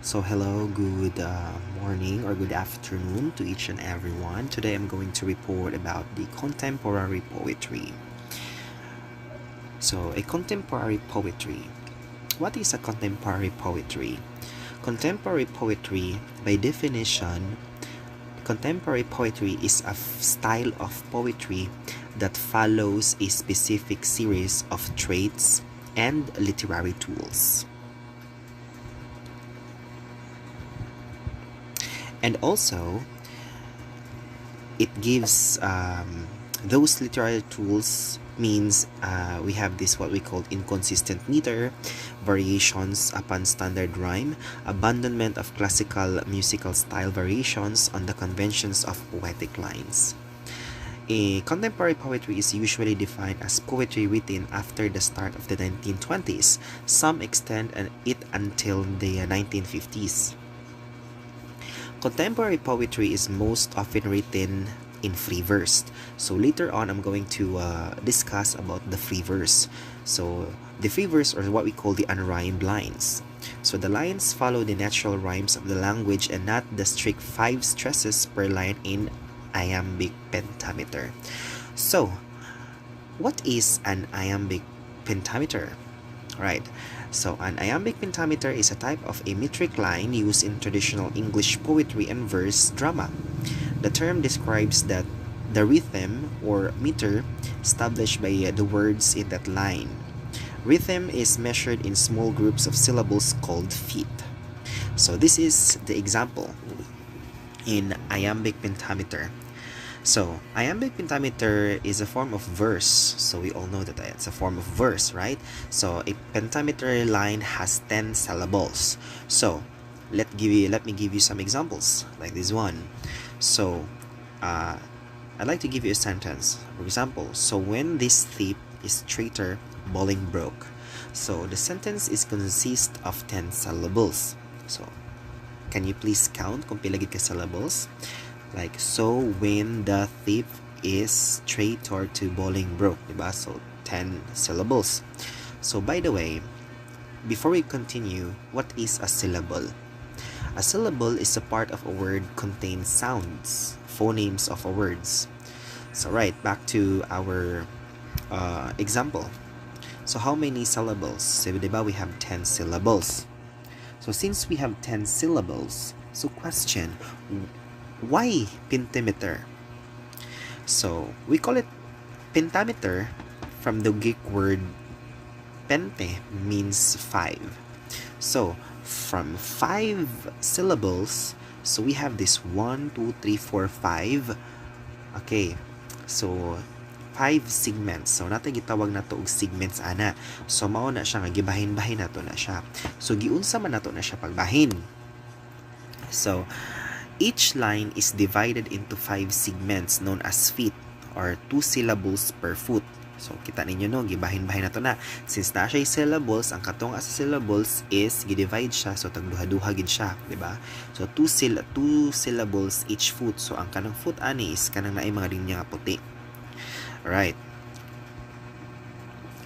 So hello, good morning or good afternoon to each and everyone. Today I'm going to report about the contemporary poetry. So a contemporary poetry. What is a contemporary poetry? Contemporary poetry, by definition, contemporary poetry is a style of poetry that follows a specific series of traits and literary tools. And also, it gives those literary tools means we have this what we call inconsistent meter, variations upon standard rhyme, abandonment of classical musical style variations on the conventions of poetic lines. A contemporary poetry is usually defined as poetry written after the start of the 1920s. Some extend it until the 1950s. Contemporary poetry is most often written in free verse. So later on, I'm going to discuss about the free verse. So the free verse are what we call the unrhymed lines. So the lines follow the natural rhymes of the language and not the strict 5 stresses per line in iambic pentameter. So what is an iambic pentameter? Right. So an iambic pentameter is a type of a metric line used in traditional English poetry and verse drama. The term describes that the rhythm or meter established by the words in that line. Rhythm is measured in small groups of syllables called feet. So this is the example in iambic pentameter. So, iambic pentameter is a form of verse. So, we all know that it's a form of verse, right? So, a pentameter line has 10 syllables. So, let me give you some examples like this one. So, I'd like to give you a sentence. For example, so when this thief is traitor, bowling broke. So, the sentence is consist of 10 syllables. So, can you please count kung pila gid ka syllables? Like, so when the thief is traitor to bowling broke, diba? So 10 syllables. So by the way, before we continue, what is a syllable? A syllable is a part of a word contains sounds, phonemes of a words. So right, back to our example. So how many syllables? So diba we have 10 syllables. So since we have 10 syllables, so question, why pentameter? So we call it pentameter from the Greek word pente means 5. So from 5 syllables, so we have this 1, 2, 3, 4, 5. Okay, so 5 segments. So nato gitawag nato og segments ana. So mao na siya nga gibahin-bahin nato na siya. So giunsa man nato na siya pagbahin. So each line is divided into 5 segments known as feet or 2 syllables per foot. So, kita ninyo no, gibahin-bahin na to na. Since na siya syllables, ang katong as syllables is gi-divide siya, so tagduha-duha gid siya, di ba? So, 2 syllables each foot. So, ang kanang foot ani is kanang naay mga linya nga puti. Alright.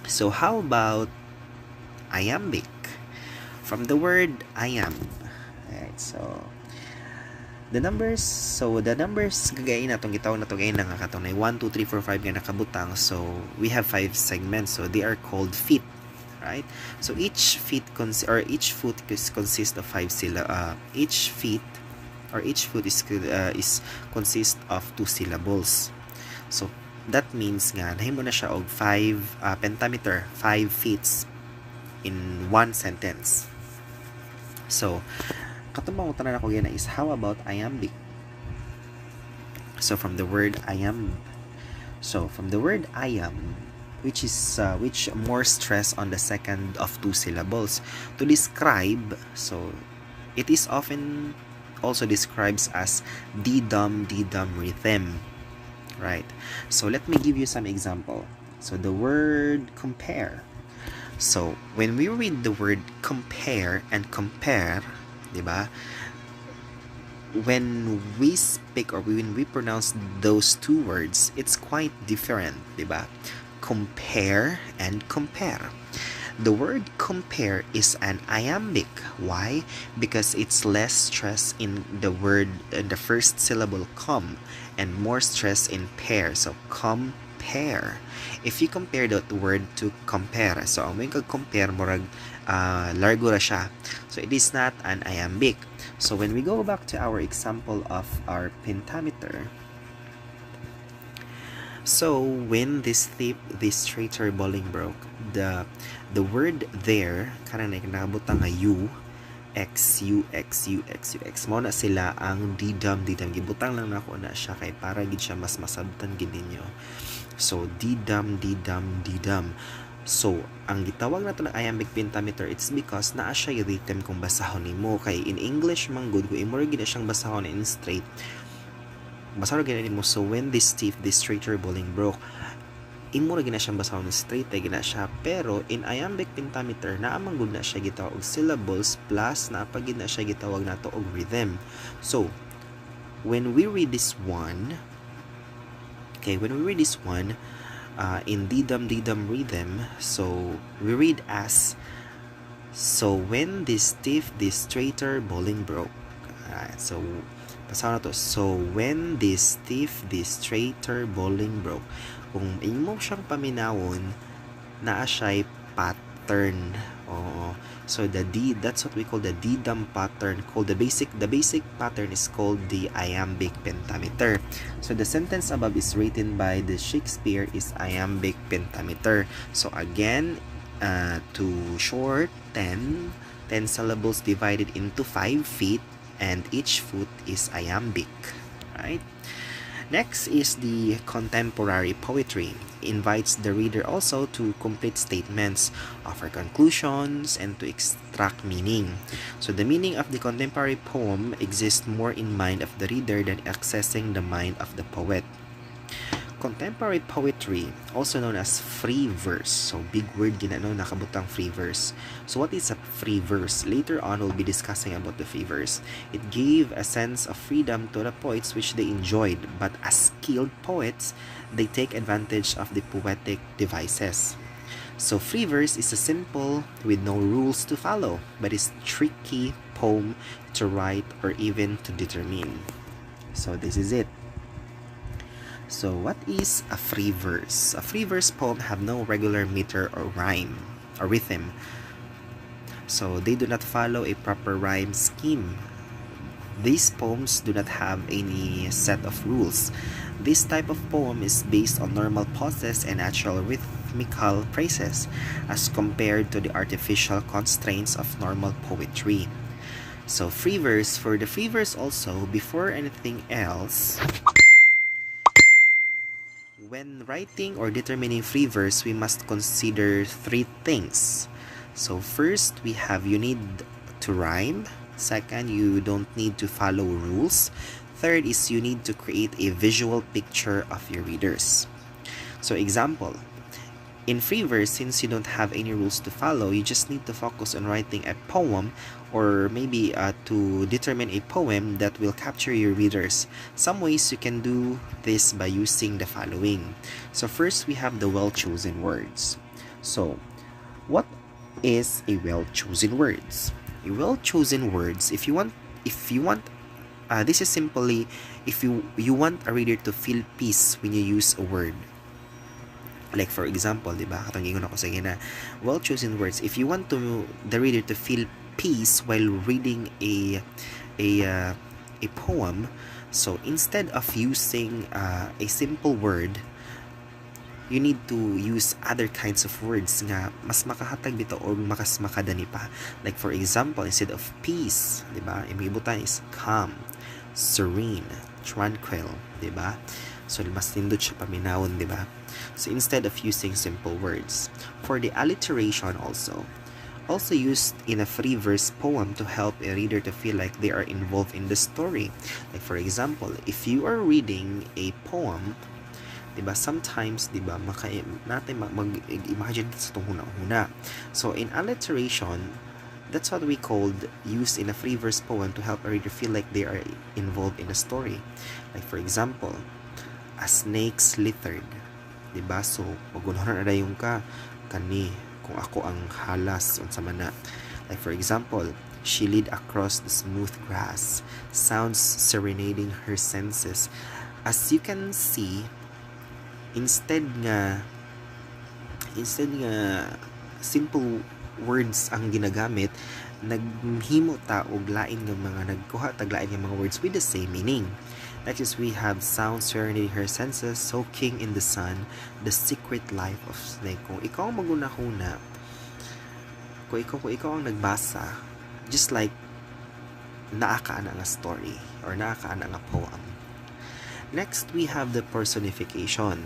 So, how about iambic? From the word iamb. Alright, so the numbers gagayin natong gitaw na to gayin nga katunay 1 2 3 4 5 nga nakabutang. So we have 5 segments, so they are called feet, right? So each foot consists of 5 each foot is consist of 2 syllables. So that means nga nahimo na siya og 5 pentameter, 5 feet in one sentence. So katong tanan ako gina is how about iambic? So from the word iamb, which more stress on the second of 2 syllables to describe. So it is often also describes as d-dum rhythm, right? So let me give you some example. So the word compare. So when we read the word compare and compare, diba? When we speak or when we pronounce those two words, it's quite different, diba? Compare and compare. The word compare is an iambic. Why? Because it's less stress in the word in the first syllable come and more stress in pair. So compare. If you compare that word to compare, so ang may compare murag largo ra siya. So it is not an iambic. So when we go back to our example of our pentameter, so when this traitor Bolingbroke, the word there kanang nabutang nga u x u x u x u x mo na sila ang didam gibutang lang nako na siya kay para gid siya mas masabtan gid ninyo. So didam. So ang gitawag nato na iambic pentameter, it's because naa siya rhythm kung basahon nimo. Kay in English man good kung imo gid siyang basahon in straight, basahon gid mo. So when this traitor Bolingbroke, imo ra gina siyang basahon straight ay gina siya, pero in iambic pentameter naa man gud na siya gitawag og syllables plus naa pa gid na siya gitawag nato og rhythm. So when we read this one, in didam rhythm, so we read as, so when this traitor Bolingbroke, so pasaw na to, so when this traitor Bolingbroke, kung imo siyang paminawon, naa siya'y pattern. Oo. So that's what we call the didam pattern. The basic pattern is called the iambic pentameter. So the sentence above is written by the Shakespeare is iambic pentameter. So again, to short 10 syllables divided into 5 feet, and each foot is iambic, right? Next is the contemporary poetry. Invites the reader also to complete statements, offer conclusions, and to extract meaning. So the meaning of the contemporary poem exists more in mind of the reader than accessing the mind of the poet. Contemporary poetry, also known as free verse. So big word ginano nakabutang free verse. So what is a free verse? Later on we'll be discussing about the free verse. It gave a sense of freedom to the poets which they enjoyed, but as skilled poets, they take advantage of the poetic devices. So free verse is a simple with no rules to follow, but is tricky poem to write or even to determine. So this is it. So what is a free verse? A free verse poem have no regular meter or rhyme or rhythm. So they do not follow a proper rhyme scheme. These poems do not have any set of rules. This type of poem is based on normal pauses and natural rhythmical phrases as compared to the artificial constraints of normal poetry. So free verse, for the free verse also, before anything else, when writing or determining free verse, we must consider 3 things. So first, you need to rhyme. Second, you don't need to follow rules. Third is you need to create a visual picture of your readers. So example, in free verse, since you don't have any rules to follow, you just need to focus on writing a poem, or maybe to determine a poem that will capture your readers. Some ways you can do this by using the following. So first, we have the well-chosen words. So what is a well-chosen words? A well-chosen words, if you want, this is simply if you want a reader to feel peace when you use a word. Like for example, di ba? Katangingon ako sa gina. Well-chosen words. If you want the reader to feel peace while reading a poem, so instead of using a simple word, you need to use other kinds of words nga mas makahatag bitaw o mas makadani pa. Like for example, instead of peace, di ba? Imibutan is calm, serene, tranquil, di ba? So mas nindot siya paminawon, di ba? So instead of using simple words. For the alliteration also used in a free verse poem to help a reader to feel like they are involved in the story. Like for example, if you are reading a poem, diba, sometimes diba natin mag-imagine sa itong huna-huna. So in alliteration, that's what we called used in a free verse poem to help a reader feel like they are involved in the story. Like for example, a snake slithered, diba? So magunahon na yung kani kung ako ang halas unsa man na. Like for example, she lead across the smooth grass, sounds serenading her senses. As you can see, instead nga simple words ang ginagamit, naghimo ta og lain nga mga nagkuha tag lain nga mga words with the same meaning. Next is we have sound serenading her senses, soaking in the sun, the secret life of snake. Kung ikaw ang maguna-huna, kung ikaw ang nagbasa, just like naakaana nga story or naakaana nga poem. Next, we have the personification.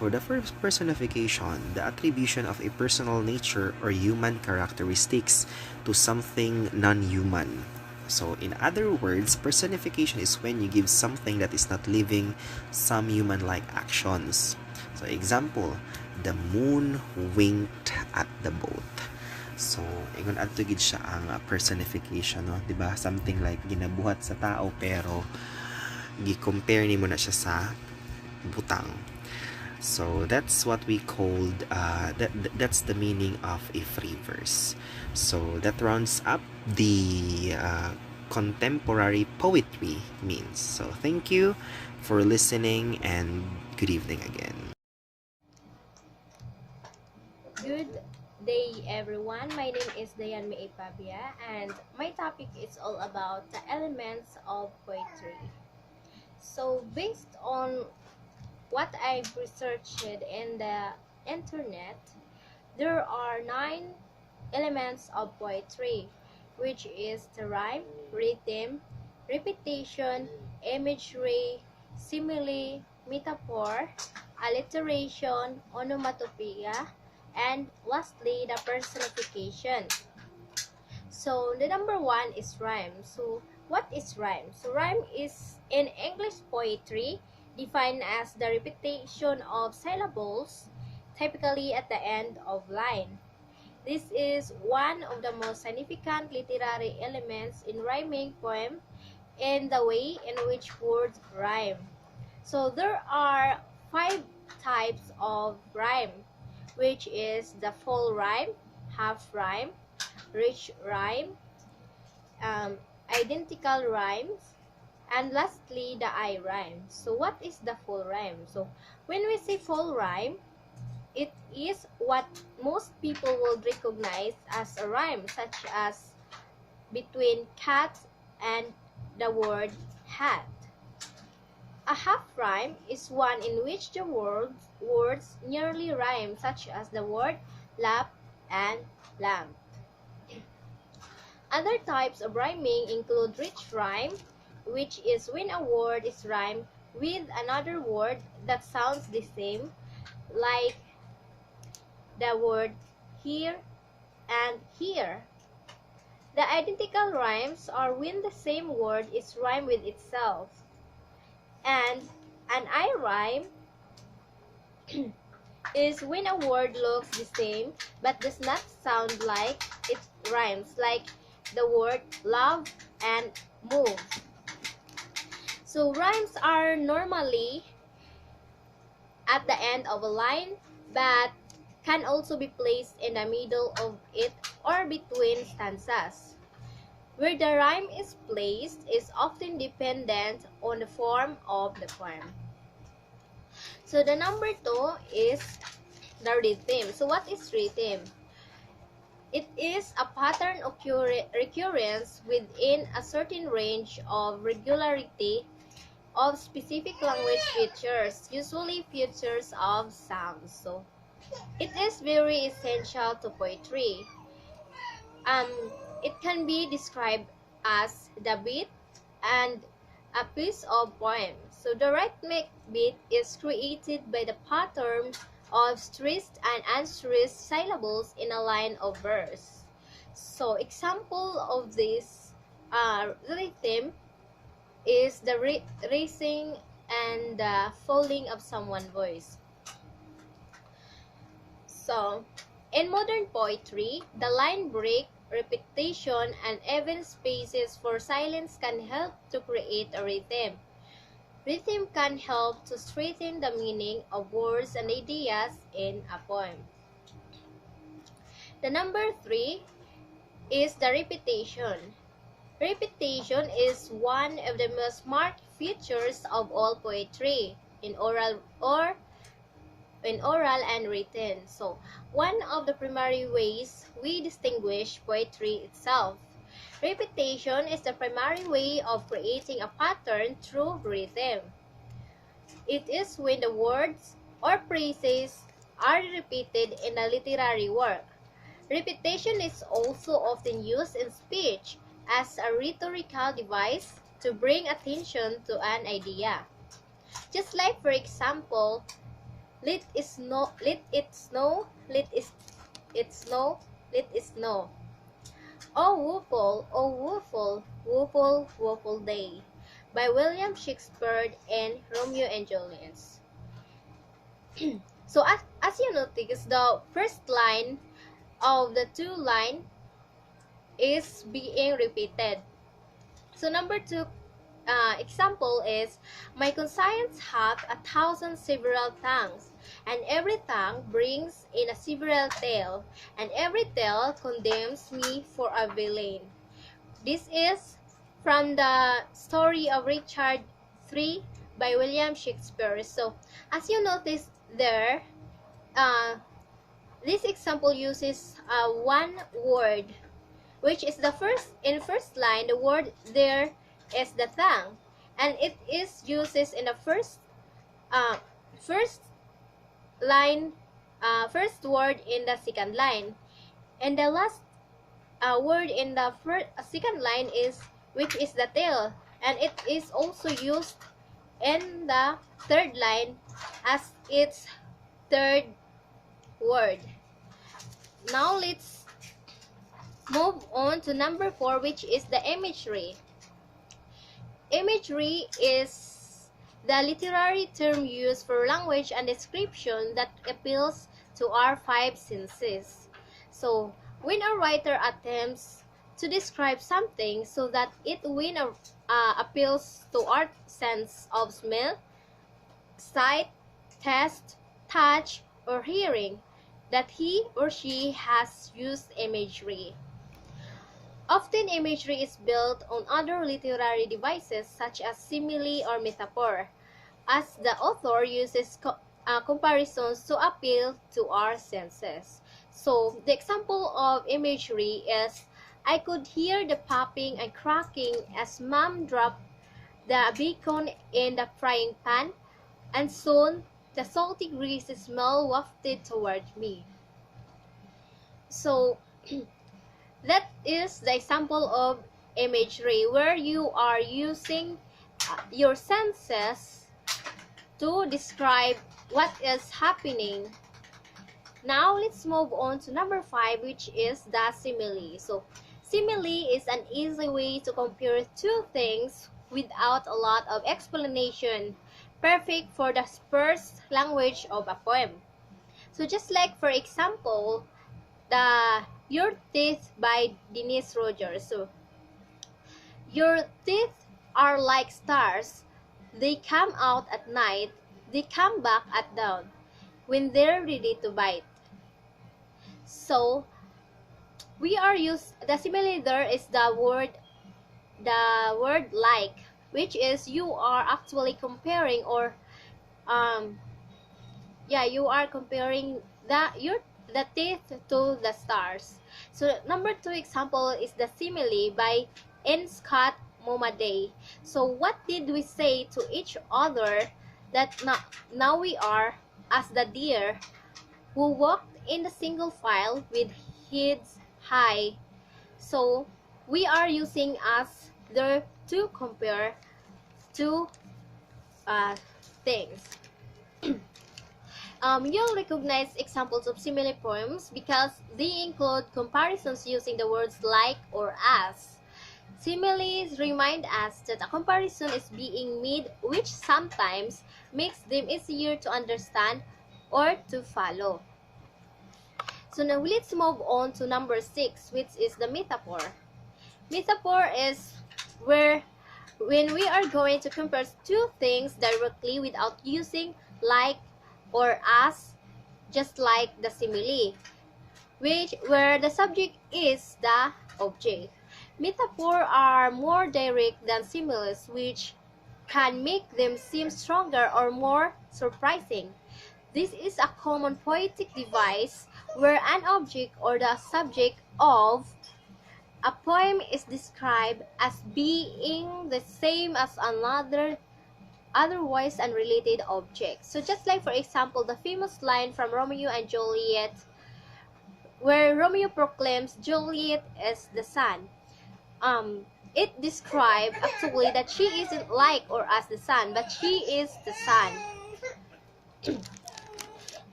For the first personification, the attribution of a personal nature or human characteristics to something non-human. So, in other words, personification is when you give something that is not living some human-like actions. So, example, the moon winked at the boat. So, ingon adto gid siya ang personification, no? 'Di ba? Something like ginabuhat sa tao pero gi-compare nimo na siya sa butang. So that's what we called that's the meaning of a free verse. So that rounds up the contemporary poetry means. So thank you for listening and good evening again. Good day, everyone. My name is Dayan May Pabia, and my topic is all about the elements of poetry. So, based on what I've researched in the internet, there are 9 elements of poetry, which is the rhyme, rhythm, repetition, imagery, simile, metaphor, alliteration, onomatopoeia, and lastly, the personification. So, the number 1 is rhyme. So, what is rhyme? So, rhyme is in English poetry defined as the repetition of syllables, typically at the end of line. This is one of the most significant literary elements in rhyming poem in the way in which words rhyme. So there are 5 types of rhyme, which is the full rhyme, half rhyme, rich rhyme, identical rhymes, and lastly the I rhyme. So what is the full rhyme? So when we say full rhyme, it is what most people will recognize as a rhyme, such as between cat and the word hat. A half rhyme is one in which the words nearly rhyme, such as the word lap and lamp. Other types of rhyming include rich rhyme, which is when a word is rhymed with another word that sounds the same, like the word here and here. The identical rhymes are when the same word is rhymed with itself. And an I rhyme is when a word looks the same but does not sound like it rhymes, like the word love and move. So rhymes are normally at the end of a line, but can also be placed in the middle of it or between stanzas. Where the rhyme is placed is often dependent on the form of the poem. So the number 2 is the rhythm. So what is rhythm? It is a pattern recurrence within a certain range of regularity of specific language features, usually features of sounds. So it is very essential to poetry. It can be described as the beat and a piece of poem. So the rhythmic beat is created by the pattern of stressed and unstressed syllables in a line of verse. So example of this rhythm is the raising and the falling of someone's voice. So, in modern poetry, the line break, repetition, and even spaces for silence can help to create a rhythm. Rhythm can help to strengthen the meaning of words and ideas in a poem. The number 3 is the repetition. Repetition is one of the most marked features of all poetry, in oral and written. So, one of the primary ways we distinguish poetry itself. Repetition is the primary way of creating a pattern through rhythm. It is when the words or phrases are repeated in a literary work. Repetition is also often used in speech as a rhetorical device to bring attention to an idea. Just like, for example, let it snow, let it snow, let it snow, let it snow. Oh woeful, woeful, woeful day, by William Shakespeare in Romeo and Juliet. So as you notice, the first line of the two line is being repeated. So number 2 example is, my conscience hath 1,000 several tongues, and every tongue brings in a several tale, and every tale condemns me for a villain. This is from the story of Richard III by William Shakespeare. So as you notice there, this example uses one word, which is the first line. The word there is the tongue, and it is uses in the first line, first word in the second line, and the last word in the second line is, which is the tail, and it is also used in the third line as its third word. Now let's move on to number 4, which is the imagery. Imagery is the literary term used for language and description that appeals to our 5 senses. So, when a writer attempts to describe something so that it appeals to our sense of smell, sight, taste, touch, or hearing, that he or she has used imagery. Often imagery is built on other literary devices such as simile or metaphor, as the author uses comparisons to appeal to our senses. So, the example of imagery is, I could hear the popping and cracking as Mom dropped the bacon in the frying pan, and soon the salty greasy smell wafted toward me. So, that is the example of imagery, where you are using your senses to describe what is happening. Now, let's move on to number 5, which is the simile. So, simile is an easy way to compare two things without a lot of explanation, perfect for the sparse language of a poem. So, just like, for example, Your Teeth by Denise Rogers. So, your teeth are like stars. They come out at night. They come back at dawn when they're ready to bite. So, the simile there is the word like, which is you are actually comparing, or you are comparing the teeth to the stars. So number 2 example is the simile by N. Scott Momaday. So what did we say to each other that now we are as the deer who walked in the single file with heads high. So we are using as there to compare two things. You'll recognize examples of simile poems because they include comparisons using the words like or as. Similes remind us that a comparison is being made, which sometimes makes them easier to understand or to follow. So now let's move on to number 6, which is the metaphor. Metaphor is when we are going to compare two things directly without using like or as, just like the simile. which where the subject is the object. Metaphors are more direct than similes, which can make them seem stronger or more surprising. This is a common poetic device where an object or the subject of a poem is described as being the same as another otherwise unrelated object. So just like for example the famous line from Romeo and Juliet where Romeo proclaims Juliet as the sun. It describes actually that she isn't like or as the sun, but she is the sun.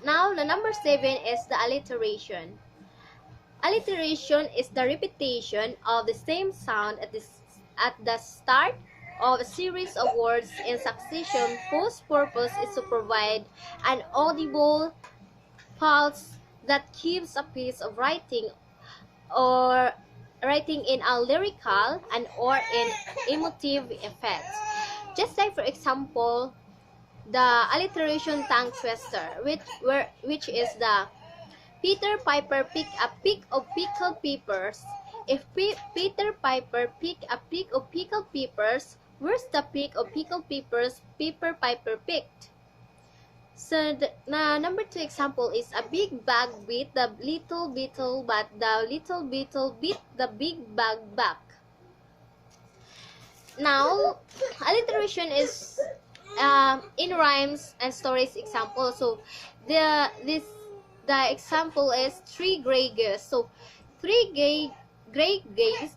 Now the number 7 is the alliteration. Alliteration is the repetition of the same sound at the start of a series of words in succession whose purpose is to provide an audible pulse that gives a piece of writing or writing in a lyrical and or in emotive effect. Just like for example, the alliteration tongue twister, which is the Peter Piper picked a peck of pickled peppers. If Peter Piper picked a peck of pickled peppers, where's the peck of pickled peppers Peter Piper picked? So the number 2 example is a big bag beat the little beetle, but the little beetle beat the big bag back. Now, alliteration is in rhymes and stories example. So the example is three gray geese. So three gray geese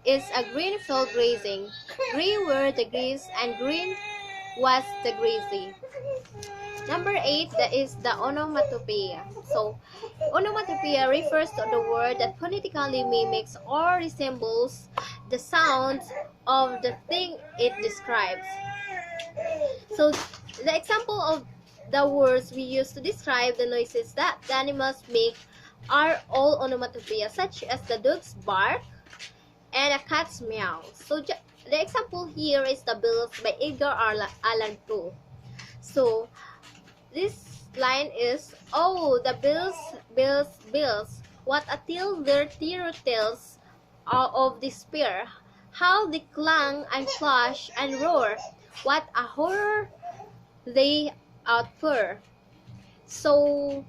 is a green field grazing. Gray were the geese and green was the grazing. Number 8 that is the onomatopoeia. So onomatopoeia refers to the word that phonetically mimics or resembles the sound of the thing it describes. So the example of the words we use to describe the noises that the animals make are all onomatopoeia, such as the dog's bark and a cat's meow. So the example here is The Bills by Edgar Allan Poe. So this line is, oh, the bills, bills, bills, what a tale their terror tells of despair, how they clang and clash and roar, what a horror they outpour. So,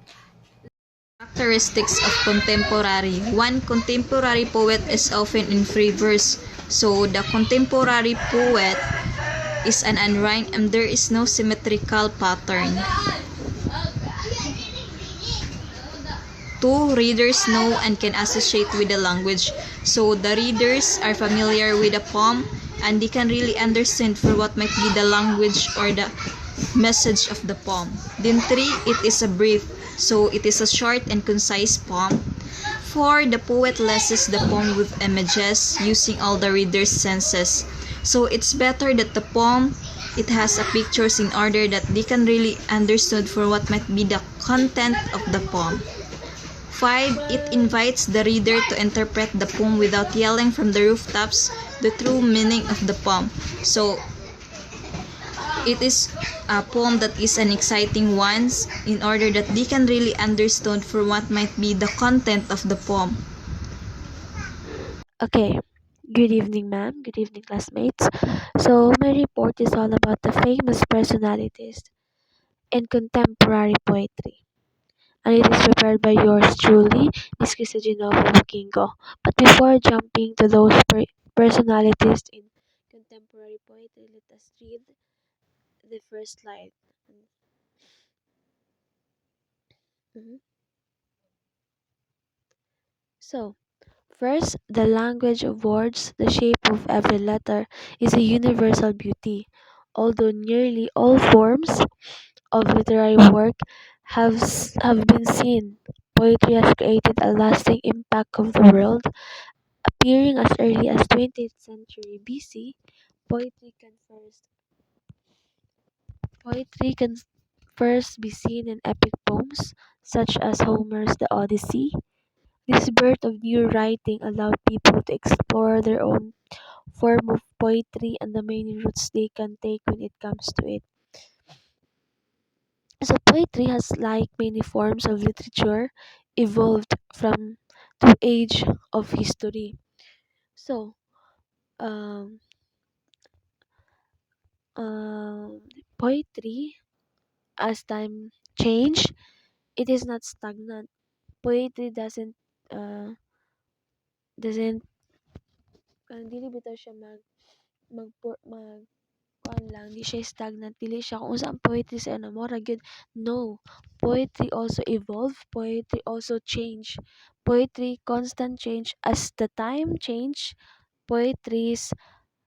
Characteristics of contemporary. One contemporary poet is often in free verse. So the contemporary poet is an unrhymed and there is no symmetrical pattern. Two, readers know and can associate with the language. So the readers are familiar with the poem and they can really understand for what might be the language or the message of the poem. Then 3, it is a brief. So it is a short and concise poem. 4, the poet lessens the poem with images using all the reader's senses. So it's better that the poem it has a pictures in order that they can really understand for what might be the content of the poem. 5, it invites the reader to interpret the poem without yelling from the rooftops the true meaning of the poem. So it is a poem that is an exciting one in order that they can really understand for what might be the content of the poem. Okay, good evening, ma'am. Good evening, classmates. So, my report is all about the famous personalities in contemporary poetry. And it is prepared by yours truly, Miss Krista Genova Bukingo. But before jumping to those personalities in contemporary poetry, let us read the first slide. Mhm. So, first, the language of words, the shape of every letter, is a universal beauty. Although nearly all forms of literary work have been seen, poetry has created a lasting impact of the world. Appearing as early as 20th century BC, poetry can first poetry can first be seen in epic poems such as Homer's The Odyssey. This birth of new writing allowed people to explore their own form of poetry and the many routes they can take when it comes to it. So poetry has like many forms of literature evolved from to age of history. So, um, um, poetry, as time change, it is not stagnant. Poetry doesn't dili bitaw siya mag kuan lang, di siya stagnant, dili siya kung unsa ang poetry sa ano mora gyud. No, poetry also evolve, poetry also change. Poetry constant change as the time change. Poetry's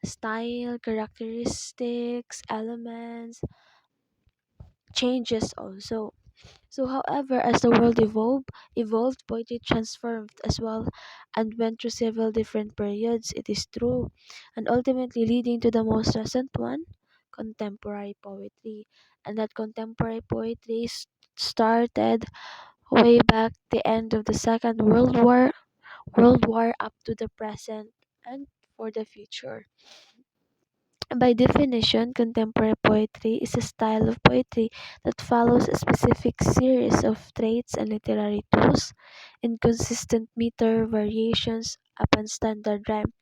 style, characteristics, elements changes also. So, however, as the world evolved, poetry transformed as well and went through several different periods, it is true, and ultimately leading to the most recent one, contemporary poetry. And that contemporary poetry started way back the end of the Second World War up to the present and for the future. By definition, contemporary poetry is a style of poetry that follows a specific series of traits and literary tools, inconsistent meter variations upon standard rhyme.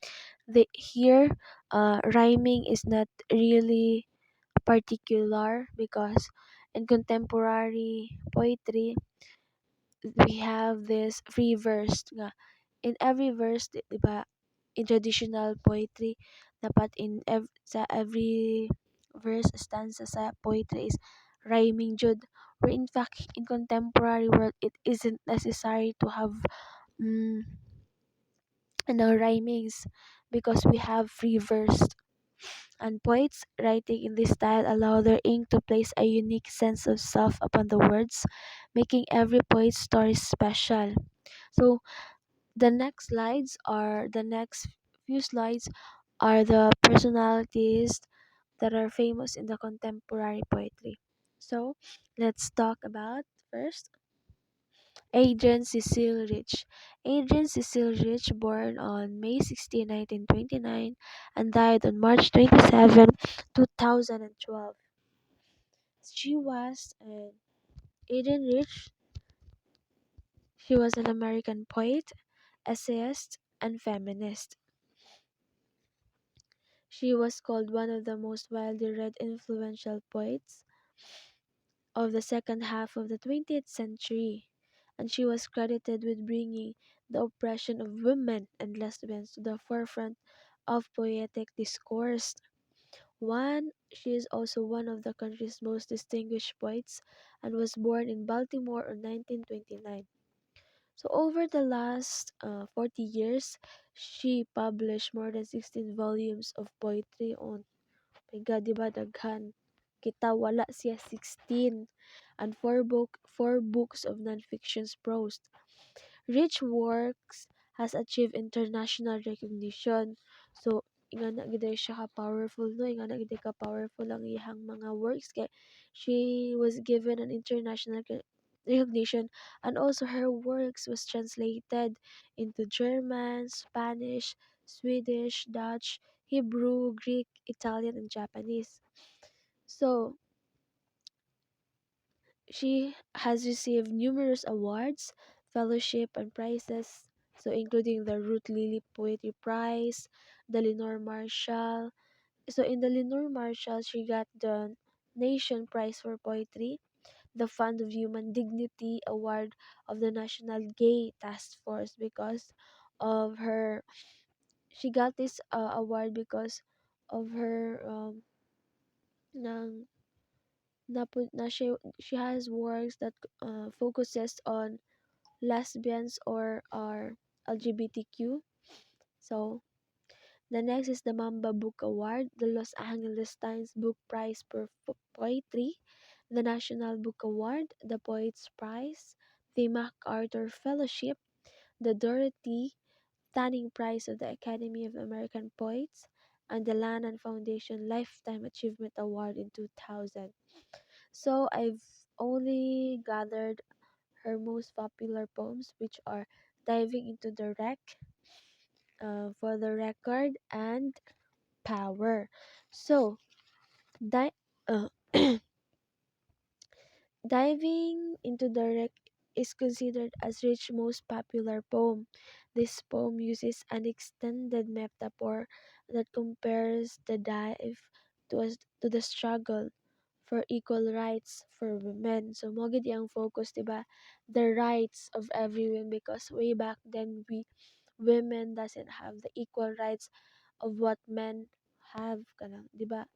Rhyming is not really particular because in contemporary poetry, we have this free verse nga. In every verse, di ba, in traditional poetry, dapat sa every verse stanza sa poetry is rhyming jud. Where in fact, in contemporary world, it isn't necessary to have mm, rhymings because we have free verse. And poets writing in this style allow their ink to place a unique sense of self upon the words, making every poet's story special. So the next few slides are the personalities that are famous in the contemporary poetry. So let's talk about first Adrian Cecil Rich. Adrian Cecil Rich, born on May 16, 1929, and died on March 27, 2012. She was an Adrian Rich. She was an American poet, essayist, and feminist. She was called one of the most widely read influential poets of the second half of the 20th century, and she was credited with bringing the oppression of women and lesbians to the forefront of poetic discourse. She is also one of the country's most distinguished poets and was born in Baltimore in 1929. So over the last 40 years, she published more than 16 volumes of poetry on my God, di ba daghan? Kita wala siya 16 and four books of non-fictions prose. Rich works has achieved international recognition. So inga na gid siya ka powerful no, inga na gid ka powerful ang iyang mga works kay she was given an international recognition, and also her works was translated into German, Spanish, Swedish, Dutch, Hebrew, Greek, Italian, and Japanese. So, she has received numerous awards, fellowship, and prizes, so including the Ruth Lilly Poetry Prize, the Lenore Marshall. So, in the Lenore Marshall, she got the Nation Prize for Poetry, the Fund of Human Dignity Award of the National Gay Task Force because of her. She got this award because of her nang she has works that focuses on lesbians or are LGBTQ. So the next is the Mamba Book Award, the Los Angeles Times Book Prize for Poetry, the National Book Award, the Poets Prize, the MacArthur Fellowship, the Dorothy Tanning Prize of the Academy of American Poets, and the Lannan Foundation Lifetime Achievement Award in 2000. So I've only gathered her most popular poems, which are Diving into the Wreck, For the Record, and Power. So, di- uh, diving into the wreck is considered as Rich's most popular poem. This poem uses an extended metaphor that compares the dive to the struggle for equal rights for women. So mo gid ang focus, diba? The rights of every woman, because way back then women doesn't have the equal rights of what men have kanang, diba?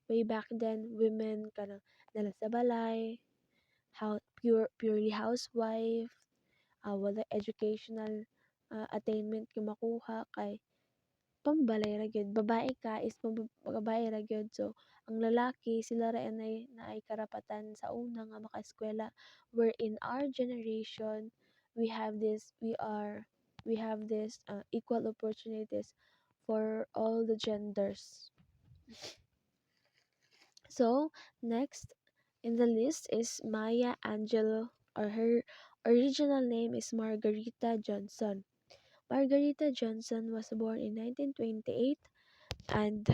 Way back then women kanang nala sa balay, how purely housewife, wala educational attainment yung makuha kay pambalay ra gyud. Babae ka is babae ra gyud. So ang lalaki sila ra naay karapatan sa una nga makaeskwela, where in our generation we have this equal opportunities for all the genders. So next in the list is Maya Angelou, or her original name is Margarita Johnson. Margarita Johnson was born in 1928 and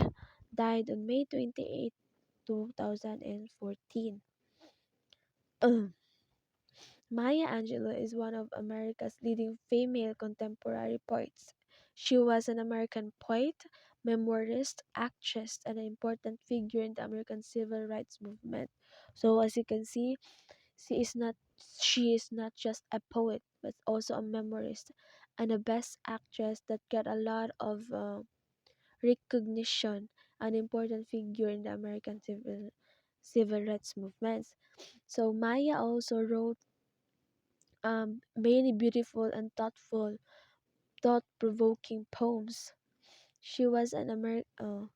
died on May 28, 2014. Maya Angelou is one of America's leading female contemporary poets. She was an American poet, memoirist, actress, and an important figure in the American civil rights movement. So as you can see, she is not just a poet, but also a memoirist and a best actress that got a lot of recognition, an important figure in the American civil rights movements. So Maya also wrote many beautiful and thought-provoking poems. She was an American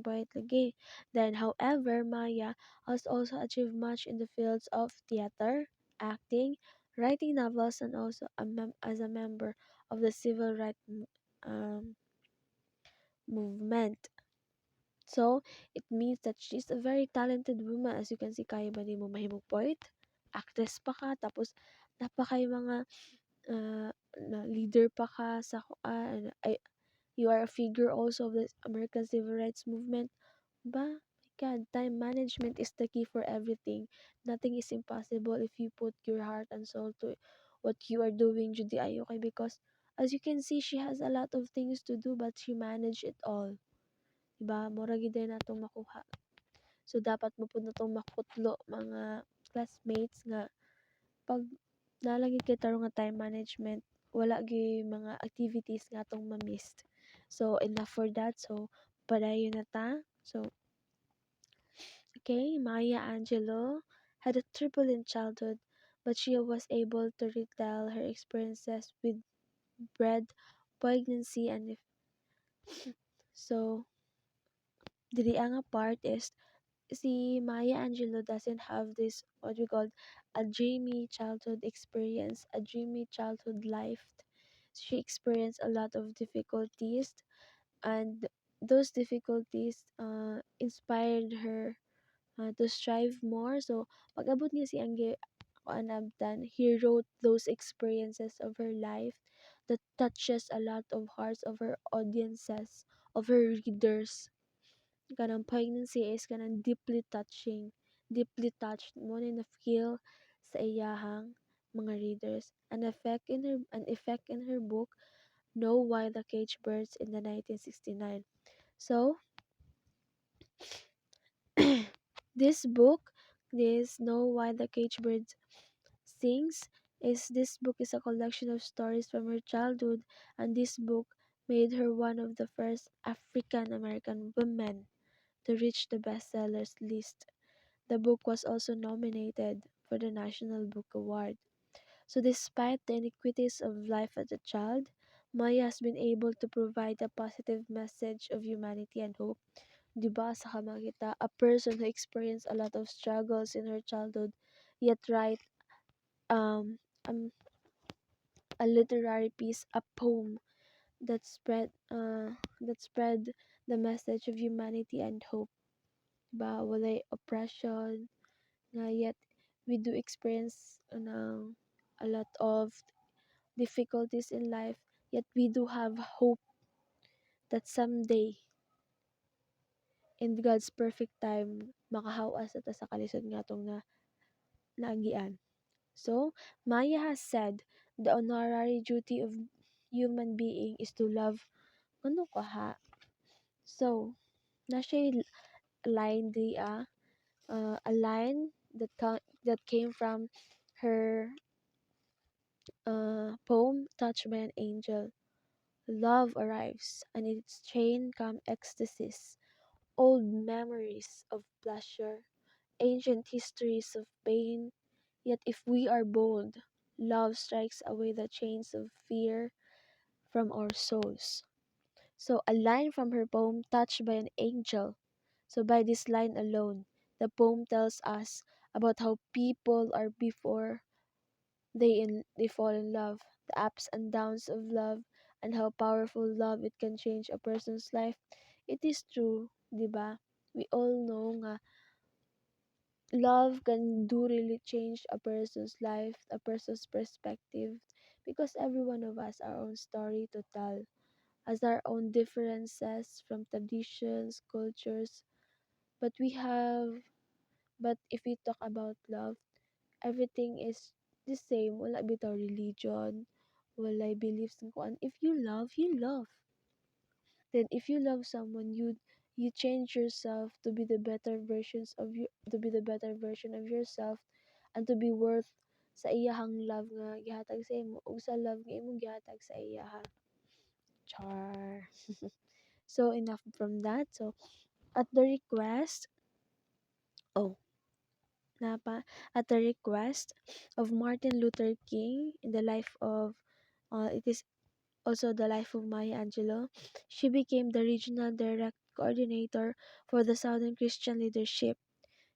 poet lagi. Then, however, Maya has also achieved much in the fields of theater, acting, writing novels, and also as a member of the civil rights um, movement. So, it means that she's a very talented woman. As you can see, kaya ba ni mo mahimong poet? Actress pa ka, tapos napakay mga leader pa ka sa you are a figure also of the American Civil Rights Movement. Ba? My God, time management is the key for everything. Nothing is impossible if you put your heart and soul to what you are doing, Judy Ayoke, because as you can see, she has a lot of things to do but she managed it all. Diba? Mura gid na itong makuha. So, dapat mo po na itong makutlo, mga classmates, nga pag nalagi kay tarong nga time management, wala gyud mga activities nga atong ma-missed. So enough for that. So padayon na ta. So okay, Maya Angelou had a turbulent childhood, but she was able to retell her experiences with bread, poignancy, and so the ang part is si Maya Angelou doesn't have this what we call a dreamy childhood experience, a dreamy childhood life. She experienced a lot of difficulties, and those difficulties inspired her to strive more. So pag-abot niya si Angge Anabdan, he wrote those experiences of her life that touches a lot of hearts of her audiences, of her readers. Kanang pregnancy is kanang deeply touching, deeply touched mo na feel sa iyahang mga readers. An effect in her book, Know Why the Cage Birds in the 1969. So, this book, this Know Why the Cage Birds Sings, this book is a collection of stories from her childhood, and this book made her one of the first African American women to reach the bestsellers list. The book was also nominated for the National Book Award. So despite the iniquities of life as a child, Maya has been able to provide a positive message of humanity and hope. Diba sa kamakita, a person who experienced a lot of struggles in her childhood, yet write um, um a literary piece, a poem that spread the message of humanity and hope. Diba, walay oppression, nga yet we do experience a lot of difficulties in life, yet we do have hope that someday in God's perfect time makahawas ata sa kalisod nga atong na naagian. So, Maya has said, the honorary duty of human being is to love. Ano ka ha? So, na siya line di a line that came from her poem Touched by an Angel. Love arrives, and in its train come ecstasies, old memories of pleasure, ancient histories of pain. Yet if we are bold, love strikes away the chains of fear from our souls. So, a line from her poem Touched by an Angel. So, by this line alone, the poem tells us about how people are before they fall in love, the ups and downs of love, and how powerful love it can change a person's life. It is true, 'di ba? We all know nga love can do really change a person's life, a person's perspective, because every one of us our own story to tell, has our own differences from traditions, cultures, but we have but if we talk about love, everything is the same. Wala bitaw religion, wala beliefs ng kuan. If you love, you love. Then if you love someone, you change yourself to be the better versions of you, to be the better version of yourself, and to be worth sa iyahang love nga gihatag sa imo ug sa love nga imong gihatag sa iyaha. Char. So enough from that. So at the request, oh, napa at the request of Martin Luther King in the life of it is also the life of Maya Angelou. She became the regional direct coordinator for the Southern Christian Leadership.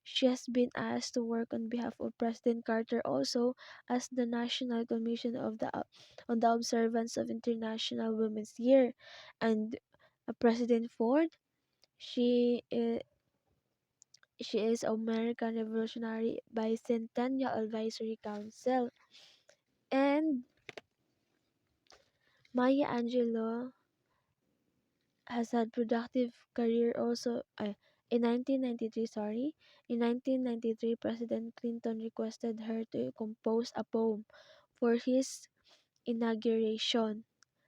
She has been asked to work on behalf of President Carter also as the National Commission of the on the observance of International Women's Year, and President Ford. She is she is American Revolutionary Bicentennial Advisory Council, and Maya Angelou has had productive career also in 1993 President Clinton requested her to compose a poem for his inauguration.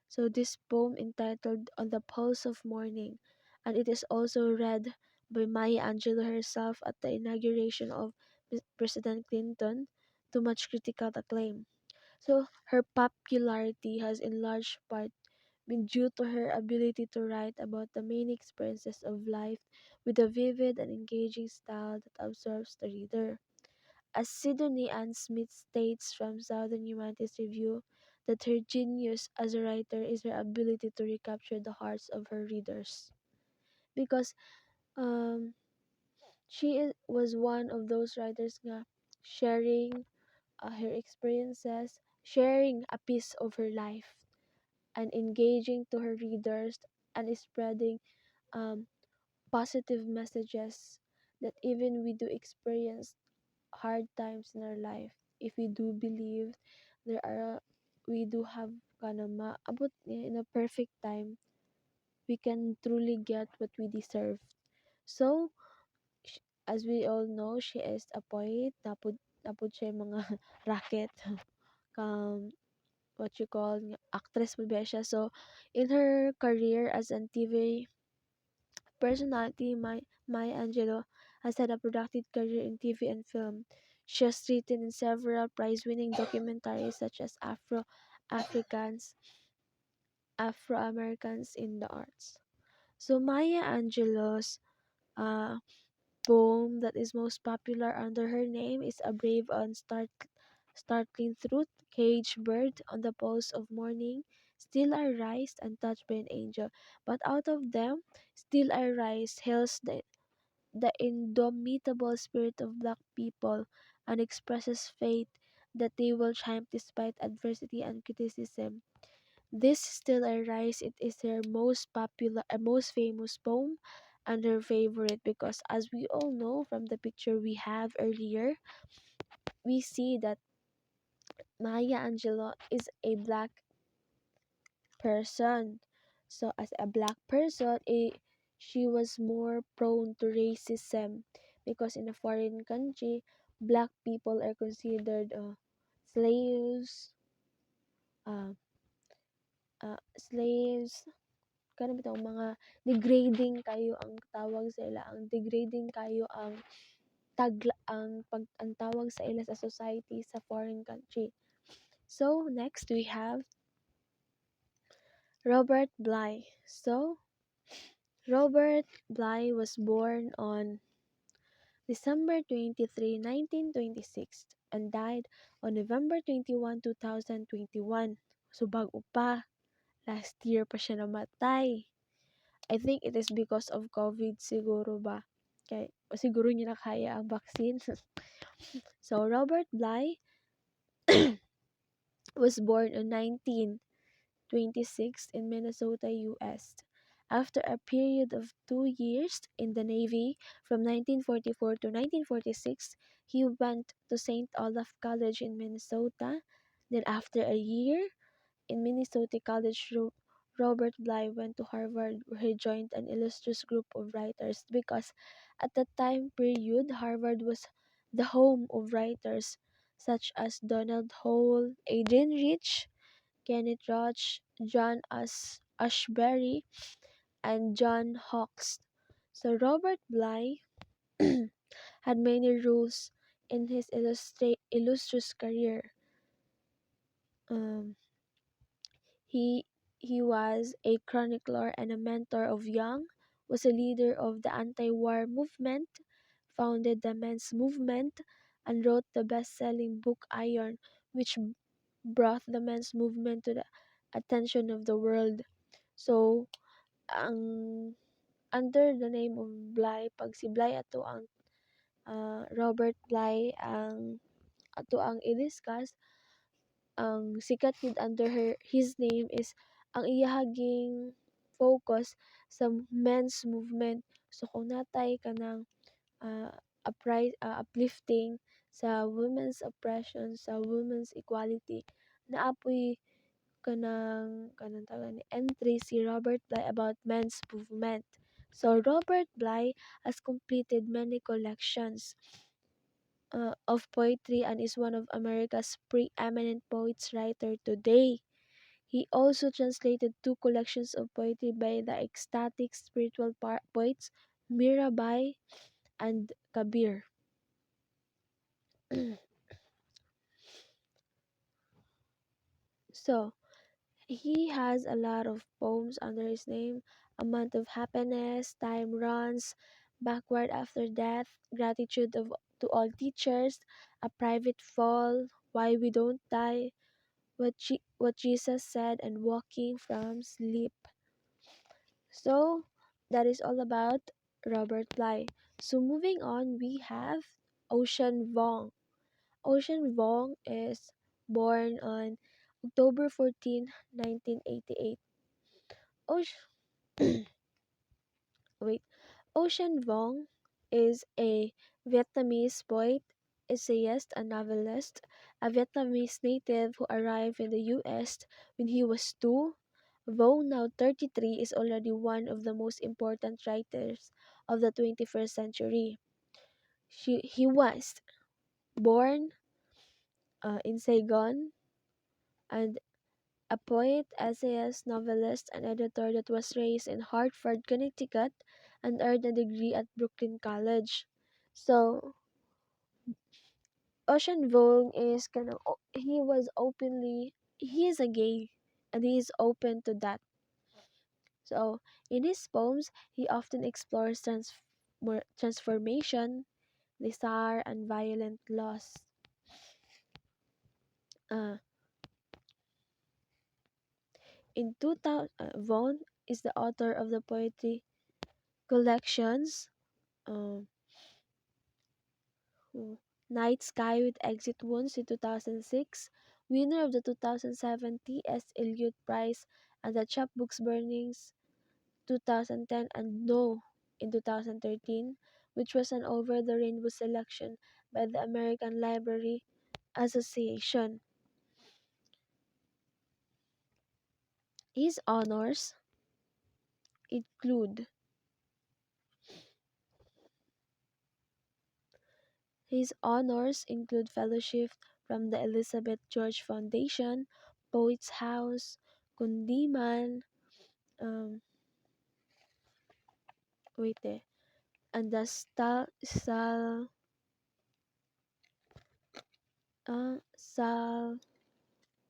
So this poem entitled On the Pulse of Morning, and it is also read by Maya Angelou herself at the inauguration of President Clinton to much critical acclaim. So her popularity has in large part been due to her ability to write about the many experiences of life with a vivid and engaging style that absorbs the reader. As Sidonie Ann Smith states from Southern Humanities Review, that her genius as a writer is her ability to recapture the hearts of her readers. Because um, was one of those writers nga sharing her experiences, sharing a piece of her life, and engaging to her readers and spreading um, positive messages that even we do experience hard times in our life, if we do believe there are we do have kana maabot niya in a perfect time, we can truly get what we deserve. So as we all know, she is a poet. Napud siya yung mga racket. What you call actress po ba siya. So in her career as an TV personality, Maya Angelou has had a productive career in TV and film. She has written in several prize-winning documentaries such as Afro-Americans in the Arts. So Maya Angelou's uh, poem that is most popular under her name is A Brave and Startling Truth, Caged Bird, On the Pulse of Morning, Still I Rise, and Touched by an Angel. But out of them, Still I Rise hails the indomitable spirit of black people and expresses faith that they will triumph despite adversity and criticism. This Still I Rise, it is her most popular, most famous poem and her favorite because as we all know from the picture we have earlier, we see that Maya Angelou is a black person. So as a black person, she was more prone to racism because in a foreign country, black people are considered slaves, uh, slaves, kanang bitong mga degrading kayo ang tawag sa ila, ang degrading kayo ang ang tawag sa ila sa society sa foreign country. So next we have Robert Bly. So Robert Bly was born on December 23, 1926 and died on November 21, 2021. So bago pa, last year pa siya namatay. I think it is because of COVID siguro ba. Kaya siguro niya nakaya ang vaccine. So Robert Bly was born on 1926 in Minnesota, US. After a period of 2 years in the Navy from 1944 to 1946, he went to St. Olaf College in Minnesota. Then after a year in Minnesota College, Robert Bly went to Harvard where he joined an illustrious group of writers because at that time period, Harvard was the home of writers such as Donald Hall, Adrian Rich, Kenneth Roach, John Ashbery, and John Hawkes. So Robert Bly had many roles in his illustrious career. Um, he he was a chronicler and a mentor of young, was a leader of the anti-war movement, founded the men's movement, and wrote the best-selling book Iron, which brought the men's movement to the attention of the world. So, ang under the name of Bly, pag si Bly ato ang Robert Bly ang ato ang i-discuss, ang sikat gid under his name is ang iyahaging focus sa men's movement. So kung natay kanang uplifting sa women's oppression, sa women's equality, naapoy kanang tawag ni entry si Robert Bly about men's movement. So Robert Bly has completed many collections of poetry and is one of America's preeminent poets writer today. He also translated two collections of poetry by the ecstatic spiritual poets Mirabai and Kabir. So, he has a lot of poems under his name: A Month of Happiness, Time Runs, Backward After Death, Gratitude to All Teachers, A Private Fall, Why We Don't Die, what Jesus said, and Walking from Sleep. So that is all about Robert Bly. So moving on, we have Ocean Vuong. Ocean Vuong is born on October 14, 1988. Ocean, wait, Ocean Vuong is a Vietnamese poet, essayist, and novelist, a Vietnamese native who arrived in the US when he was 2. Vuong, now 33, is already one of the most important writers of the 21st century. He was born in Saigon and a poet, essayist, novelist, and editor that was raised in Hartford, Connecticut, and earned a degree at Brooklyn College. So, Ocean Vuong is he is a gay, and he is open to that. So, in his poems, he often explores transformation, desire, and violent loss. Uh, in 2000, Vaughan is the author of the poetry collections um, Night Sky with Exit Wounds in 2006, winner of the 2007 T.S. Eliot Prize and the Chapbooks Burnings 2010, and No in 2013, which was an Over the Rainbow selection by the American Library Association. His honors include His honors include fellowship from the Elizabeth George Foundation, Poets House, Kundiman, um, wait and the Sal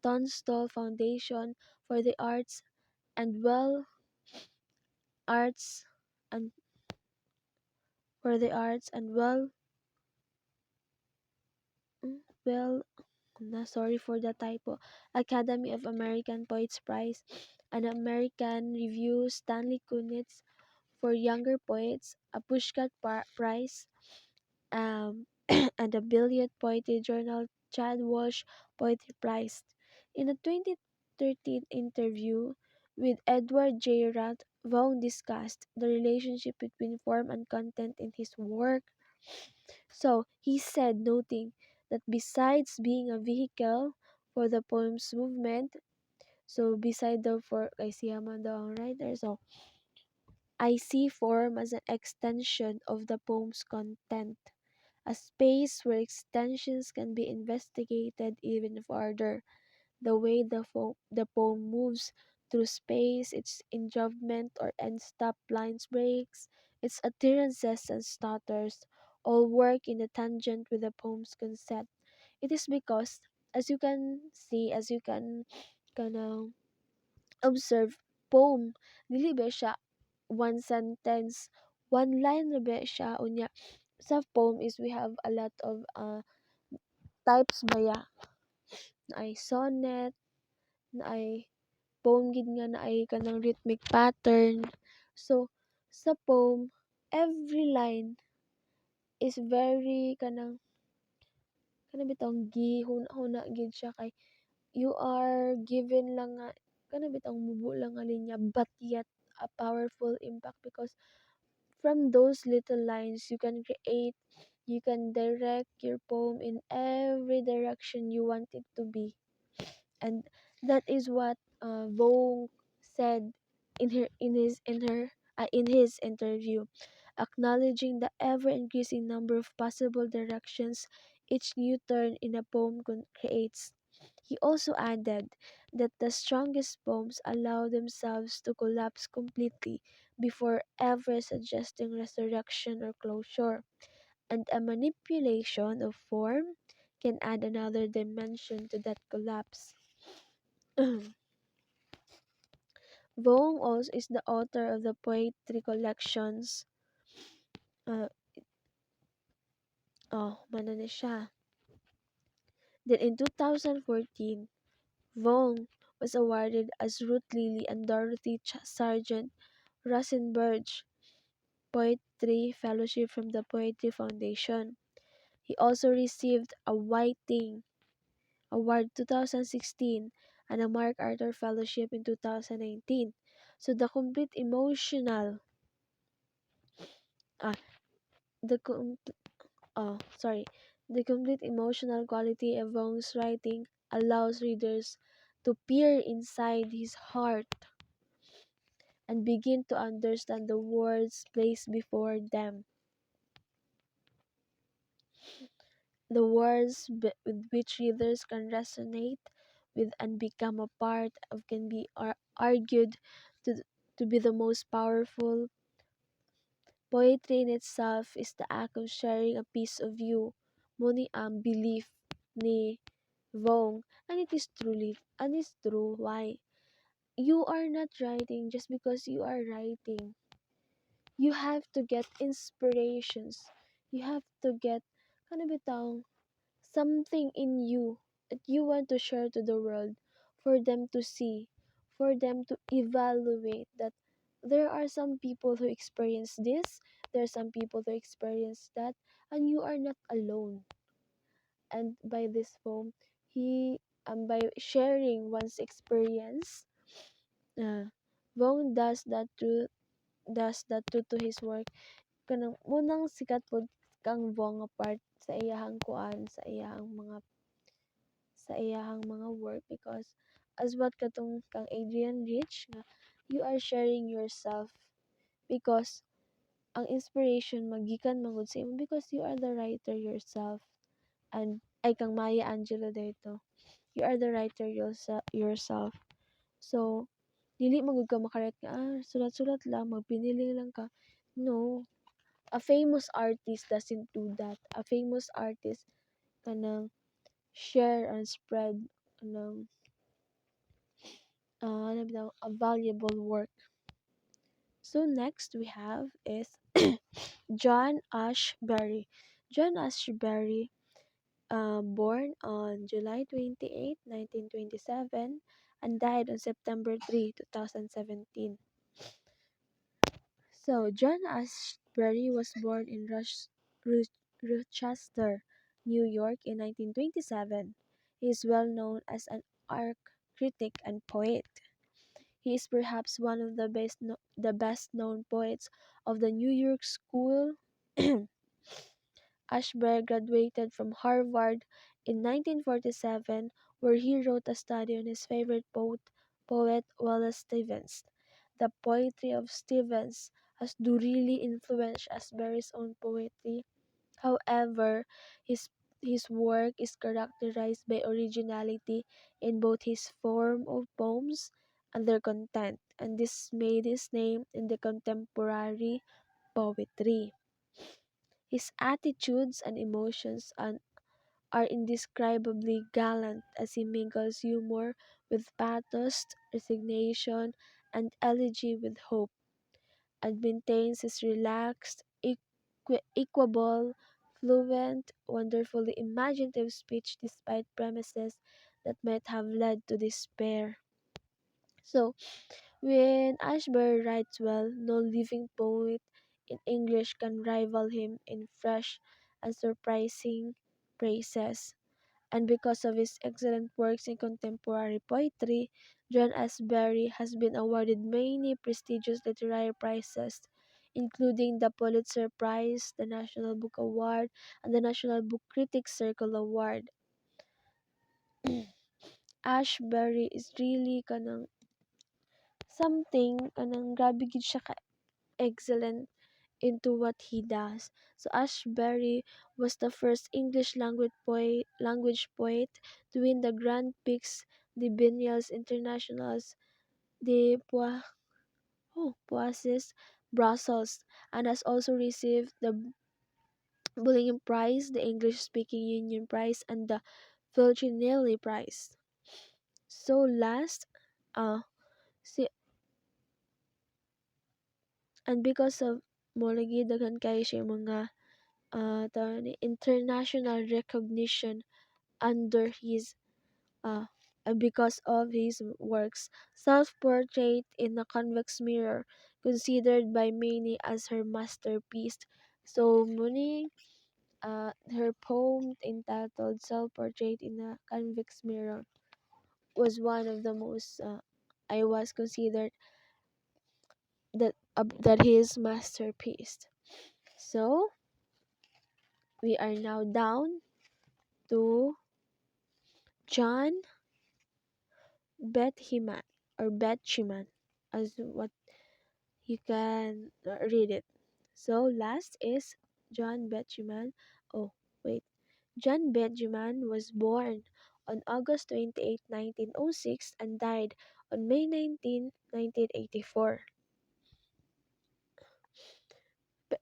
Tunstall Foundation for the Arts and Well Arts and for the Arts and well sorry for the typo, Academy of American Poets Prize, an American Review Stanley Kunitz for younger poets, a Prize, um, and the Billiard Poetry Journal Chad Walsh Poetry Prize. In a 2013 interview with Edward J. Roth, Vaughan discussed the relationship between form and content in his work. So he said, noting that besides being a vehicle for the poem's movement, so beside the for I see Yaman daw ang writer, so I see form as an extension of the poem's content, a space where extensions can be investigated even further. The way the poem moves through space, its involvement or end stop lines breaks, its utterances and stutters, all work in a tangent with the poem's concept. It is because, as you can see, as you can kind observe, poem, dili ba siya one sentence, one line na ba siya, unya, sa poem is we have a lot of types baya, na ay sonnet, na ay poem gid nga na ay kanang rhythmic pattern. So sa poem, every line is very kanang bitong gihuna-huna gid siya kay you are given lang nga kanang bitong mubo lang nga linya but yet a powerful impact because from those little lines you can direct your poem in every direction you want it to be. And that is what Vogue said in his interview, acknowledging the ever increasing number of possible directions each new turn in a poem creates. He also added that the strongest poems allow themselves to collapse completely before ever suggesting resurrection or closure, and a manipulation of form can add another dimension to that collapse. Vogue also is the author of the poetry collections. Uh, mana na siya. Then in 2014, Vogue was awarded as Ruth Lilly and Dorothy Sargent Rosenberg Poetry Fellowship from the Poetry Foundation. He also received a Whiting Award 2016 and a MacArthur Fellowship in 2019. So ah the com- sorry, the complete emotional quality of Wong's writing allows readers to peer inside his heart and begin to understand the words placed before them. The words with which readers can resonate with and become a part of can be argued to, to be the most powerful. Poetry in itself is the act of sharing a piece of you, muni ang belief ni Vong, and it is true. Why? You are not writing just because you are writing. You have to get inspirations. You have to get bitaw something in you that you want to share to the world for them to see, for them to evaluate that there are some people who experience this, there are some people who experience that, and you are not alone. And by this poem, he by sharing one's experience, uh, Vong does that to his work. Kanang munang sikat pod kang Vong apart sa iyahang kuan sa iyahang mga work because as what katong kang Adrian Rich nga you are sharing yourself because ang inspiration magikan mangod sa imo because you are the writer yourself. And ay kang Maya Angelou dito. You are the writer yourself. So, dili magud ka makaret nga sulat-sulat lang, magpiniling lang ka. No, a famous artist doesn't do that. A famous artist kanang share and spread kanang ano bitaw, a valuable work. So next we have is John Ashbery. John Ashbery, born on July 28, 1927, and died on September 3, 2017. So, John Ashbery was born in Rochester, New York in 1927. He is well known as an art critic and poet. He is perhaps one of the best known poets of the New York School. Ashbery graduated from Harvard in 1947, where he wrote a study on his favorite poet Wallace Stevens. The poetry of Stevens has really influenced Ashbery's own poetry. However, his his work is characterized by originality in both his form of poems and their content, and this made his name in the contemporary poetry. His attitudes and emotions are indescribably gallant as he mingles humor with pathos, resignation, and elegy with hope, and maintains his relaxed, equable, fluent, wonderfully imaginative speech despite premises that might have led to despair. So, when Ashbery writes well, no living poet in English can rival him in fresh and surprising praises. And because of his excellent works in contemporary poetry, John Ashbery has been awarded many prestigious literary prizes, including the Pulitzer Prize, the National Book Award, and the National Book Critics Circle Award. Ashbery is really kanang something kanang grabe gid siya ka excellent into what he does. So Ashbery was the first English language poet to win the Grand Prix de Biennales Internationals de Poissy, Brussels, and has also received the Bullingham Prize, the English Speaking Union Prize, and the Feltrinelli Prize. So last, uh, si and because of mo lagi daghan kayo siya mga tawag ni international recognition under his uh, and because of his works. Self-portrait in a convex mirror, considered by many as her masterpiece. So muni her poem entitled Self-Portrait in a Convex Mirror was one of the most I was considered that his masterpiece. So we are now down to John Betjeman or Betjeman as what you can read it. So last is John Betjeman. Oh, wait. John Benjamin was born on August 28, 1906 and died on May 19, 1984.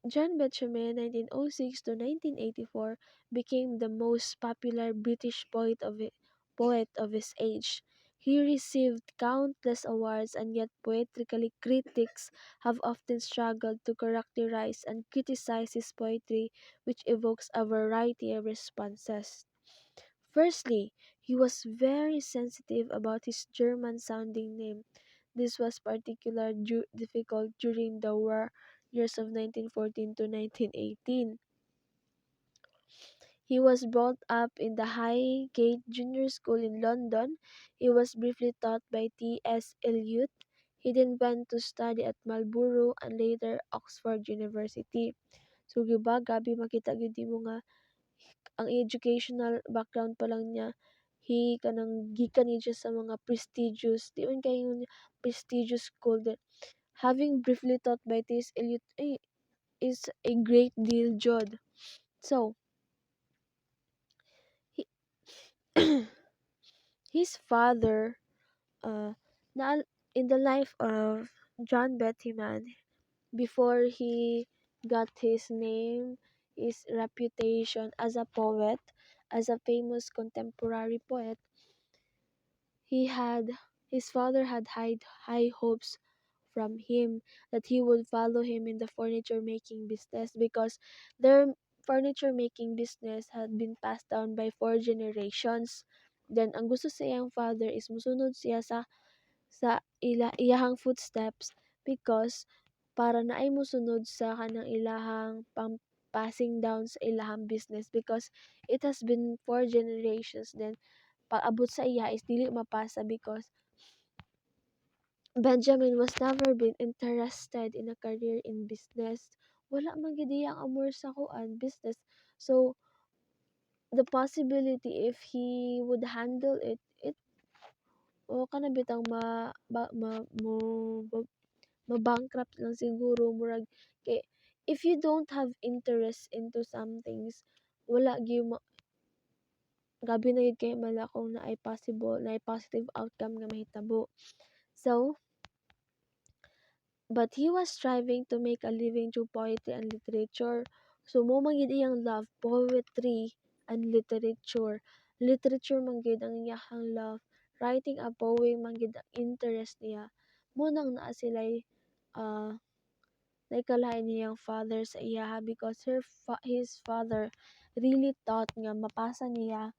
John Betjeman, 1906 to 1984, became the most popular British poet of his age. He received countless awards, and yet poetically critics have often struggled to characterize and criticize his poetry, which evokes a variety of responses. Firstly, he was very sensitive about his German sounding name. This was particularly difficult during the war years of 1914 to 1918. He was brought up in the Highgate Junior School in London. He was briefly taught by T.S. Eliot. He then went to study at Marlborough and later Oxford University. So, diba, grabe makita gyud mo nga ang educational background pa lang niya, kanang gikan ni siya sa mga prestigious, di man kayo prestigious school that having briefly taught by T.S. Eliot, is a great deal, Jod. So, he, his father, uh, na, in the life of John Bettyman, before he got his name, his reputation as a poet, as a famous contemporary poet, he had his father had high hopes from him that he would follow him in the furniture making business because their furniture making business had been passed down by 4 generations. Then ang gusto sa iyang father is musunod siya sa iyahang footsteps because para na ay musunod sa kanang ilahang pang passing down sa ilahang business because it has been 4 generations. Then pag-abot sa iya is dili mapasa because Benjamin was never been interested in a career in business. Wala man gid iyang amor sa kuan business. So the possibility if he would handle it o kana bitang ma, ba, mo ma-bankrupt lang siguro murag kay if you don't have interest into some things wala gyud gabi na gid kay malakaw na ay possible na ay positive outcome nga mahitabo. So but he was striving to make a living through poetry and literature. So mo man gid iyang love poetry and literature. Literature man gid ang iyahang love. Writing a poem man gid ang interest niya. Mo nang naa sila'y uh, naikalain niyang father sa iya because his father really thought nga mapasa niya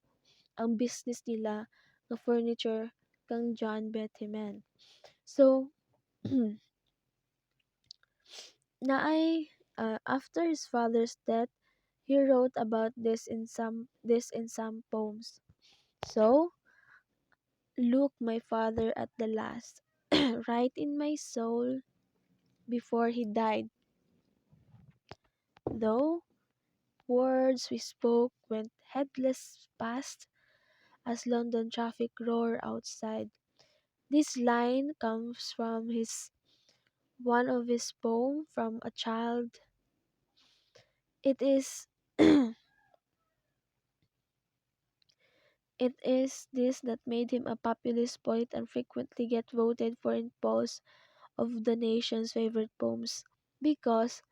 ang business nila ng furniture kang John Bettyman. So, naay after his father's death, he wrote about this in some poems. So, look my father at the last, right in my soul before he died. Though words we spoke went headless past as London traffic roared outside. This line comes from his one of his poem from a child. It is it is this that made him a populist poet and frequently get voted for in polls of the nation's favorite poems because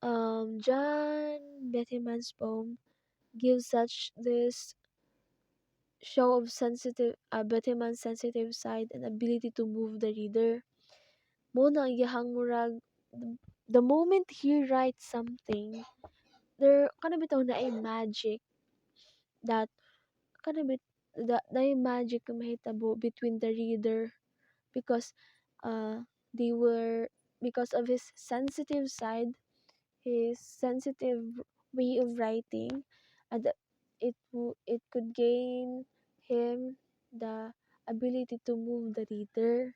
John Bettyman's poem gives such this show of Bettyman's sensitive side and ability to move the reader. Mo na ang iyahang murag the moment he writes something, there kana bitaw na ay magic that kana bit na ay magic na mahitabo between the reader because they were because of his sensitive side, his sensitive way of writing, and it could gain him the ability to move the reader.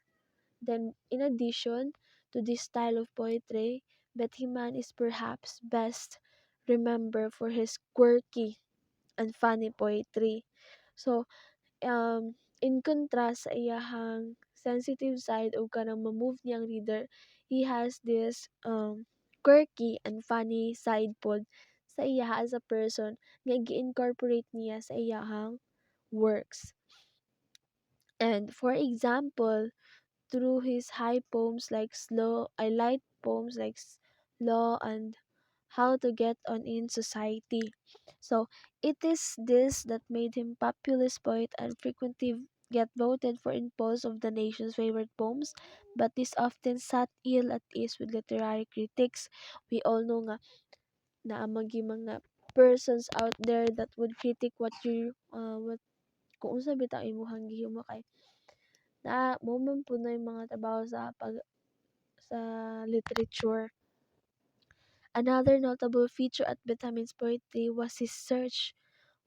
Then, in addition to this style of poetry, Bettyman is perhaps best remembered for his quirky and funny poetry. So, in contrast sa iyahang sensitive side o kanang ma-move niyang reader, he has this quirky and funny side pod sa iya as a person nga gi-incorporate niya sa iyahang works. And for example, through his high poems like light poems like Slow and How to Get On in Society. So it is this that made him populist poet and frequently get voted for in polls of the nation's favorite poems, but this often sat ill at ease with literary critics. We all know nga na mga persons out there that would critic what kung unsa bitaw imong gihimo kay na mo man po na yung mga trabaho sa literature. Another notable feature at Benjamin's poetry was his search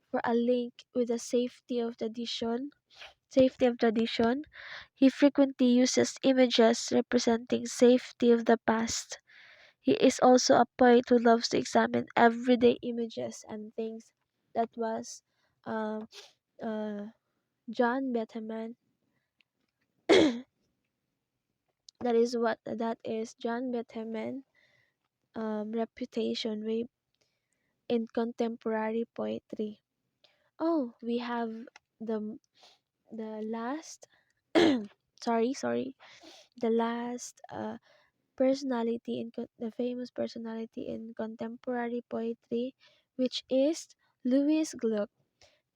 for a link with the safety of tradition. He frequently uses images representing safety of the past. He is also a poet who loves to examine everyday images and things. That was uh, uh, John Betterman. That is John Betterman. reputation way in contemporary poetry. Oh, we have the the last sorry, the last personality in the famous personality in contemporary poetry, which is Louis Gluck.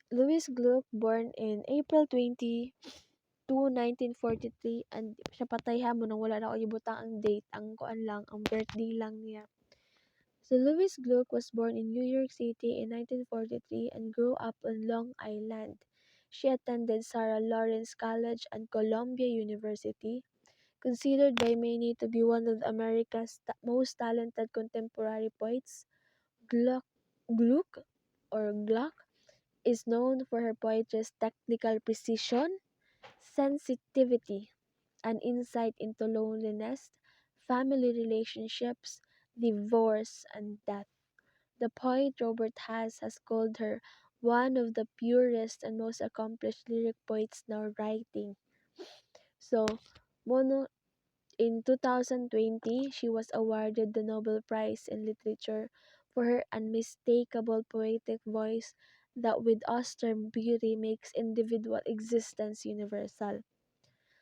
Louis Gluck, born in April 22, 1943, and siya patay ha mo nang wala na ako ibutang ang date, ang kuan lang, ang birthday lang niya. So Louis Gluck was born in New York City in 1943 and grew up on Long Island. She attended Sarah Lawrence College and Columbia University. Considered by many to be one of America's most talented contemporary poets, Gluck, Gluck Gluck is known for her poetry's technical precision, sensitivity, and insight into loneliness, family relationships, divorce, and death. The poet Robert Hass has called her one of the purest and most accomplished lyric poets now writing. So, mono in 2020, she was awarded the Nobel Prize in Literature for her unmistakable poetic voice that with austere beauty makes individual existence universal.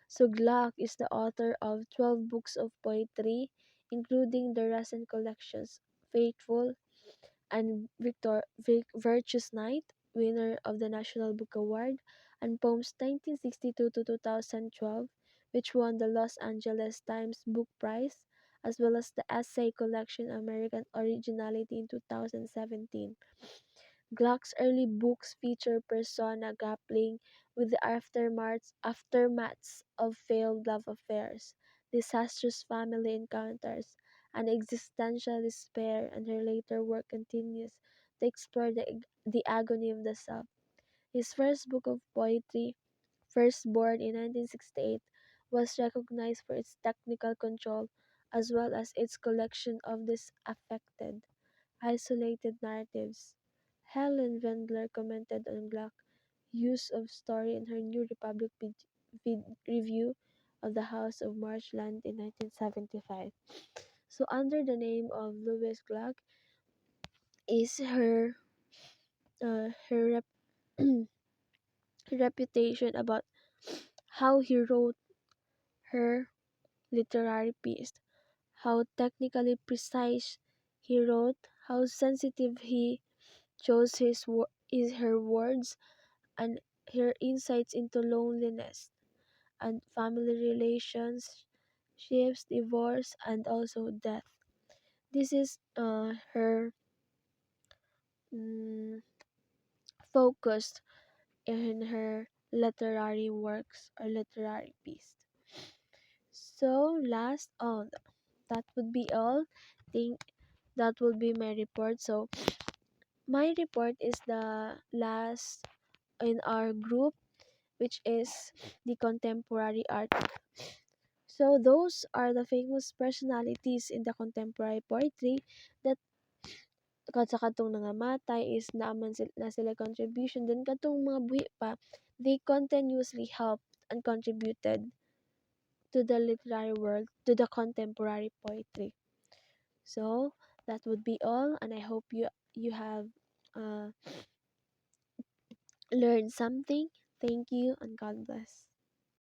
So Gluck is the author of 12 books of poetry, including the recent collections Faithful and Virtuous Night, winner of the National Book Award, and Poems 1962 to 2012, which won the Los Angeles Times Book Prize, as well as the essay collection American Originality in 2017. Gluck's early books feature persona grappling with the aftermaths of failed love affairs, disastrous family encounters, and existential despair, and her later work continues to explore the agony of the self. His first book of poetry, Firstborn in 1968, was recognized for its technical control as well as its collection of disaffected isolated narratives. Helen Wendler commented on Gluck's use of story in her New Republic review of the House of Marchland in 1975. So, under the name of Louise Gluck is her reputation about how he wrote her literary piece, how technically precise he wrote, how sensitive he chose her words, and her insights into loneliness and family relations, shifts, divorce, and also death. This is her mm, focused in her literary works or literary piece. So last on that would be all. Think that will be my report. So my report is the last in our group, which is the contemporary art. So those are the famous personalities in the contemporary poetry that sa kadtong nangamatay is naaman na sila contribution. Then katong mga buhi pa, they continuously helped and contributed to the literary world, to the contemporary poetry. So that would be all, and I hope you have uh, learned something. Thank you, and God bless.